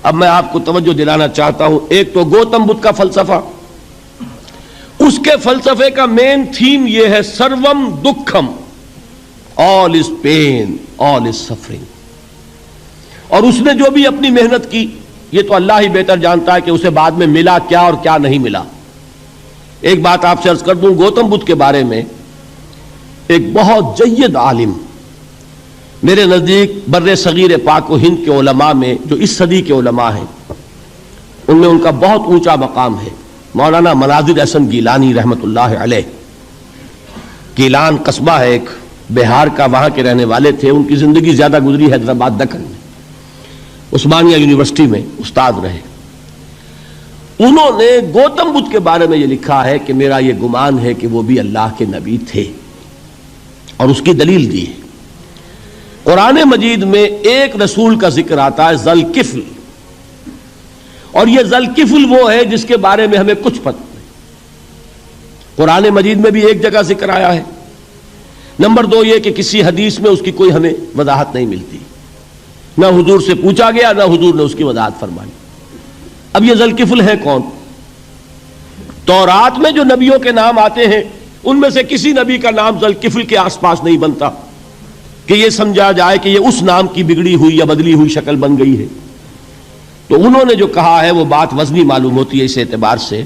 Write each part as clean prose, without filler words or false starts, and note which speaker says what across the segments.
Speaker 1: اب میں آپ کو توجہ دلانا چاہتا ہوں، ایک تو گوتم بدھ کا فلسفہ، اس کے فلسفے کا مین تھیم یہ ہے سروم دکھم، آل از پین، آل از سفرنگ. اور اس نے جو بھی اپنی محنت کی یہ تو اللہ ہی بہتر جانتا ہے کہ اسے بعد میں ملا کیا اور کیا نہیں ملا. ایک بات آپ سے عرض کر دوں، گوتم بدھ کے بارے میں ایک بہت جید عالم میرے نزدیک بر صغیر پاک و ہند کے علماء میں جو اس صدی کے علماء ہیں ان میں ان کا بہت اونچا مقام ہے، مولانا مناظر احسن گیلانی رحمۃ اللہ علیہ. گیلان قصبہ ہے ایک بہار کا، وہاں کے رہنے والے تھے. ان کی زندگی زیادہ گزری حیدرآباد دکن میں، عثمانیہ یونیورسٹی میں استاد رہے. انہوں نے گوتم بدھ کے بارے میں یہ لکھا ہے کہ میرا یہ گمان ہے کہ وہ بھی اللہ کے نبی تھے، اور اس کی دلیل دی ہے. قرآن مجید میں ایک رسول کا ذکر آتا ہے ذوالکفل، اور یہ ذوالکفل وہ ہے جس کے بارے میں ہمیں کچھ پتہ نہیں. قرآن مجید میں بھی ایک جگہ ذکر آیا ہے. نمبر دو یہ کہ کسی حدیث میں اس کی کوئی ہمیں وضاحت نہیں ملتی، نہ حضور سے پوچھا گیا نہ حضور نے اس کی وضاحت فرمائی. اب یہ ذوالکفل ہے کون؟ تورات میں جو نبیوں کے نام آتے ہیں ان میں سے کسی نبی کا نام ذوالکفل کے آس پاس نہیں بنتا کہ یہ سمجھا جائے کہ یہ اس نام کی بگڑی ہوئی یا بدلی ہوئی شکل بن گئی ہے. تو انہوں نے جو کہا ہے وہ بات وزنی معلوم ہوتی ہے اس اعتبار سے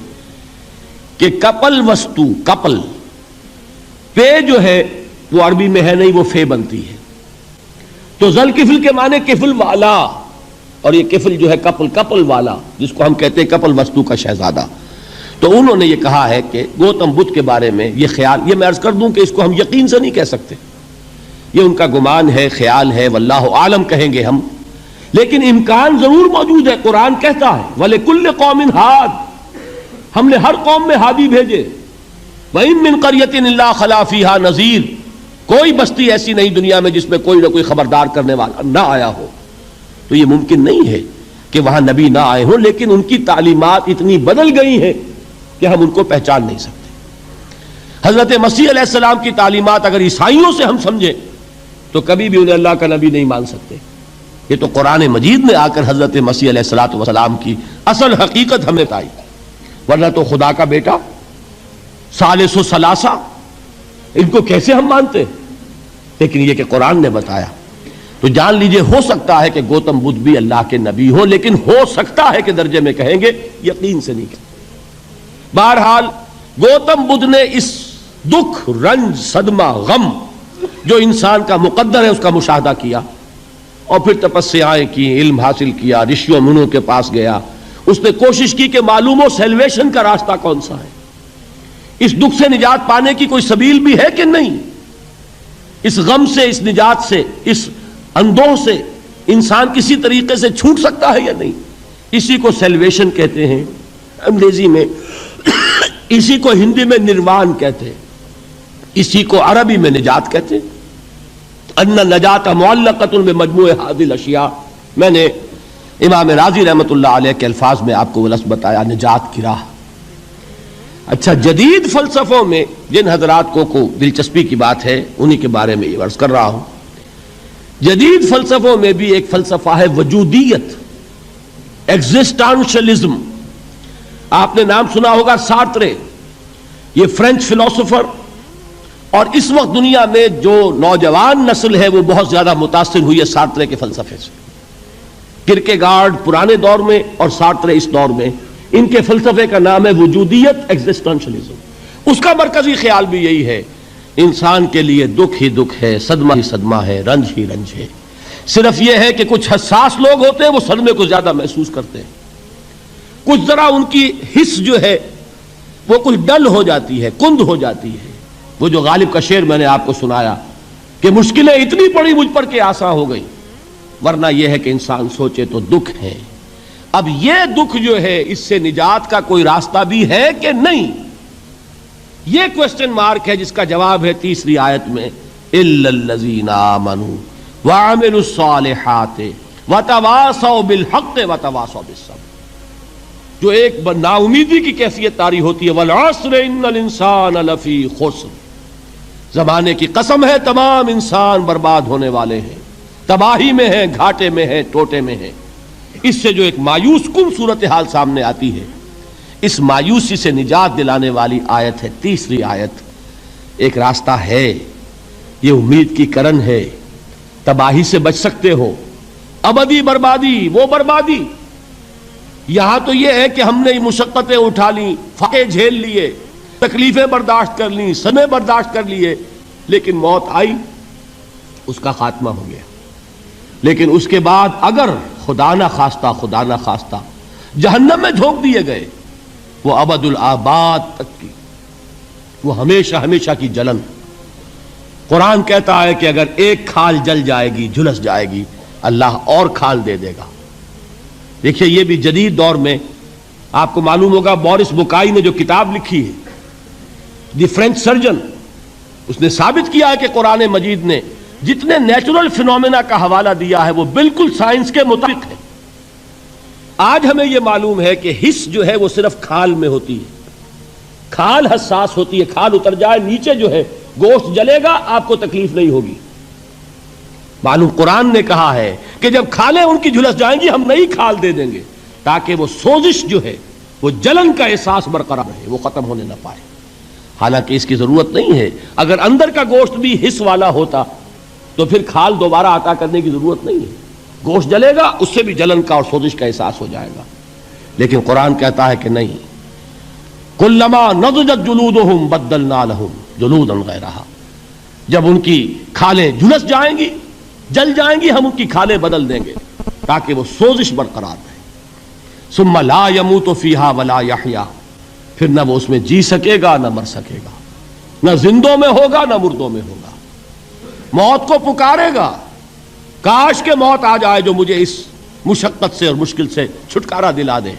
Speaker 1: کہ کپل وستو، کپل پے جو ہے وہ عربی میں ہے نہیں، وہ فے بنتی ہے. تو ذوالکفل کے معنی کفل والا، اور یہ کفل جو ہے کپل، کپل والا، جس کو ہم کہتے ہیں کپل وستو کا شہزادہ. تو انہوں نے یہ کہا ہے کہ گوتم بدھ کے بارے میں یہ خیال، یہ میں عرض کر دوں کہ اس کو ہم یقین سے نہیں کہہ سکتے، یہ ان کا گمان ہے، خیال ہے، واللہ عالم کہیں گے ہم، لیکن امکان ضرور موجود ہے. قرآن کہتا ہے وَلِكُلِّ قَوْمٍ ہاد، ہم نے ہر قوم میں ہادی بھیجے. وَإِن مِّن قَرْيَةٍ إِلَّا خَلَا فِيهَا نَذِيرٌ، کوئی بستی ایسی نہیں دنیا میں جس میں کوئی نہ کوئی خبردار کرنے والا نہ آیا ہو. تو یہ ممکن نہیں ہے کہ وہاں نبی نہ آئے ہوں، لیکن ان کی تعلیمات اتنی بدل گئی ہیں کہ ہم ان کو پہچان نہیں سکتے. حضرت مسیح علیہ السلام کی تعلیمات اگر عیسائیوں سے ہم سمجھیں تو کبھی بھی انہیں اللہ کا نبی نہیں مان سکتے. یہ تو قرآن مجید نے آ کر حضرت مسیح علیہ السلام کی اصل حقیقت ہمیں بتائی، ورنہ تو خدا کا بیٹا ثالث و ثلاثہ ان کو کیسے ہم مانتے؟ لیکن یہ کہ قرآن نے بتایا. تو جان لیجئے ہو سکتا ہے کہ گوتم بدھ بھی اللہ کے نبی ہو، لیکن ہو سکتا ہے کہ درجے میں کہیں گے، یقین سے نہیں کہتے. بہرحال گوتم بدھ نے اس دکھ، رنج، صدمہ، غم جو انسان کا مقدر ہے اس کا مشاہدہ کیا، اور پھر تپسیائیں کی، علم حاصل کیا، رشیوں منوں کے پاس گیا. اس نے کوشش کی کہ معلوم ہو سیلویشن کا راستہ کون سا ہے، اس دکھ سے نجات پانے کی کوئی سبیل بھی ہے کہ نہیں، اس غم سے، اس نجات سے، اس اندوہ سے انسان کسی طریقے سے چھوٹ سکتا ہے یا نہیں. اسی کو سیلویشن کہتے ہیں انگریزی میں، اسی کو ہندی میں نروان کہتے ہیں، اسی کو عربی میں نجات کہتے ہیں. ان نجات معلقۃ بمجموع هذه الاشیاء. میں نے امام راضی رحمۃ اللہ علیہ کے الفاظ میں آپ کو وہ لفظ بتایا، نجات کی راہ. اچھا، جدید فلسفوں میں جن حضرات کو دلچسپی کی بات ہے انہی کے بارے میں یہ عرض کر رہا ہوں. جدید فلسفوں میں بھی ایک فلسفہ ہے وجودیت، ایگزسٹانشلزم. آپ نے نام سنا ہوگا سارترے، یہ فرینچ فلاسفر، اور اس وقت دنیا میں جو نوجوان نسل ہے وہ بہت زیادہ متاثر ہوئی ہے سارترے کے فلسفے سے. کرکیگارڈ پرانے دور میں اور سارترے اس دور میں، ان کے فلسفے کا نام ہے وجودیت، ایگزسٹانشلزم. اس کا مرکزی خیال بھی یہی ہے، انسان کے لیے دکھ ہی دکھ ہے، صدمہ ہی صدمہ ہے، رنج ہی رنج ہے. صرف یہ ہے کہ کچھ حساس لوگ ہوتے ہیں وہ صدمے کو زیادہ محسوس کرتے ہیں، کچھ ذرا ان کی حس جو ہے وہ کچھ ڈل ہو جاتی ہے، کند ہو جاتی ہے. وہ جو غالب کا شعر میں نے آپ کو سنایا کہ مشکلیں اتنی پڑی مجھ پر کہ آساں ہو گئی، ورنہ یہ ہے کہ انسان سوچے تو دکھ ہے. اب یہ دکھ جو ہے اس سے نجات کا کوئی راستہ بھی ہے کہ نہیں، یہ کوسچن مارک ہے جس کا جواب ہے تیسری آیت میں الا الذین آمنوا وعملوا الصالحات وتواصوا بالحق وتواصوا بالصبر. جو ایک نا امیدی کی کیفیت طاری ہوتی ہے، والعصر ان الانسان لفی خسر، زمانے کی قسم ہے تمام انسان برباد ہونے والے ہیں، تباہی میں ہیں، گھاٹے میں ہیں، ٹوٹے میں ہیں. اس سے جو ایک مایوس کن صورتحال سامنے آتی ہے، اس مایوسی سے نجات دلانے والی آیت ہے تیسری آیت۔ ایک راستہ ہے، یہ امید کی کرن ہے، تباہی سے بچ سکتے ہو، ابدی بربادی وہ بربادی۔ یہاں تو یہ ہے کہ ہم نے مشقتیں اٹھا لیں، فاقے جھیل لیے، تکلیفیں برداشت کر لیں، صدمے برداشت کر لیے، لیکن موت آئی، اس کا خاتمہ ہو گیا۔ لیکن اس کے بعد اگر خدا نہ خواستہ جہنم میں جھونک دیے گئے، وہ ابد الآباد تک کی، وہ ہمیشہ ہمیشہ کی جلن۔ قرآن کہتا ہے کہ اگر ایک کھال جل جائے گی، جھلس جائے گی، اللہ اور کھال دے دے گا۔ دیکھیے یہ بھی جدید دور میں آپ کو معلوم ہوگا، بورس بکائی نے جو کتاب لکھی ہے، دی فرینچ سرجن، اس نے ثابت کیا ہے کہ قرآن مجید نے جتنے نیچرل فینومینا کا حوالہ دیا ہے وہ بالکل سائنس کے مطابق ہے۔ آج ہمیں یہ معلوم ہے کہ حس جو ہے وہ صرف کھال میں ہوتی ہے، کھال حساس ہوتی ہے، کھال اتر جائے نیچے جو ہے گوشت جلے گا، آپ کو تکلیف نہیں ہوگی۔ معلوم قرآن نے کہا ہے کہ جب کھالیں ان کی جھلس جائیں گی، ہم نئی کھال دے دیں گے تاکہ وہ سوزش جو ہے، وہ جلن کا احساس برقرار رہے، وہ ختم ہونے نہ پائے۔ حالانکہ اس کی ضرورت نہیں ہے، اگر اندر کا گوشت بھی حس والا ہوتا تو پھر کھال دوبارہ عطا کرنے کی ضرورت نہیں ہے، گوشت جلے گا، اس سے بھی جلن کا اور سوزش کا احساس ہو جائے گا۔ لیکن قرآن کہتا ہے کہ نہیں، کلما نضجت جلودہم بدلنا لہم جلودا غیرہا، جب ان کی کھالیں جھلس جائیں گی، جل جائیں گی، ہم ان کی کھالیں بدل دیں گے تاکہ وہ سوزش برقرار رہے۔ ثم لا يموت فیہا ولا یحیا، پھر نہ وہ اس میں جی سکے گا نہ مر سکے گا، نہ زندوں میں ہوگا نہ مردوں میں ہوگا۔ موت کو پکارے گا، کاش کہ موت آ جائے جو مجھے اس مشقت سے اور مشکل سے چھٹکارا دلا دے۔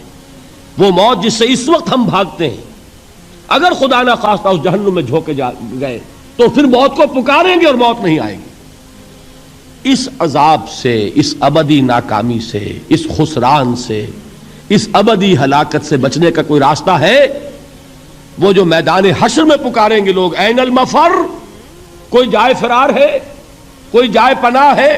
Speaker 1: وہ موت جس سے اس وقت ہم بھاگتے ہیں، اگر خدا نہ خواستہ اس جہنم میں جھونکے گئے تو پھر موت کو پکاریں گے اور موت نہیں آئے گی۔ اس عذاب سے، اس ابدی ناکامی سے، اس خسران سے، اس ابدی ہلاکت سے بچنے کا کوئی راستہ ہے؟ وہ جو میدان حشر میں پکاریں گے لوگ، این المفر، کوئی جائے فرار ہے، کوئی جائے پناہ ہے؟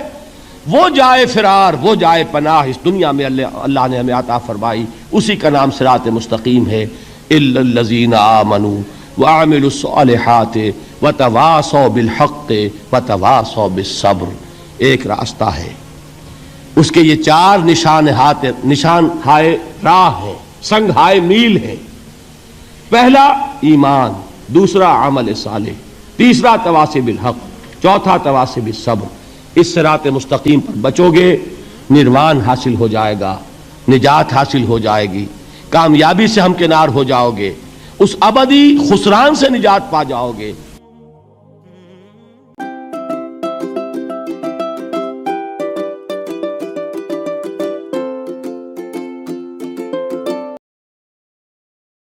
Speaker 1: وہ جائے فرار، وہ جائے پناہ اس دنیا میں اللہ نے ہمیں عطا فرمائی، اسی کا نام صراط مستقیم ہے۔ الا الذین آمنوا وعملوا الصالحات وتواصوا بالحق وتواصوا بالصبر، ایک راستہ ہے، اس کے یہ چار نشان ہائے راہ ہیں، سنگ ہائے میل ہیں۔ پہلا ایمان، دوسرا عمل صالح، تیسرا تواصی بالحق، چوتھا تواصی بالصبر۔ اس صراط مستقیم پر بچو گے، نروان حاصل ہو جائے گا، نجات حاصل ہو جائے گی، کامیابی سے ہمکنار ہو جاؤ گے، اس ابدی خسران سے نجات پا جاؤ گے۔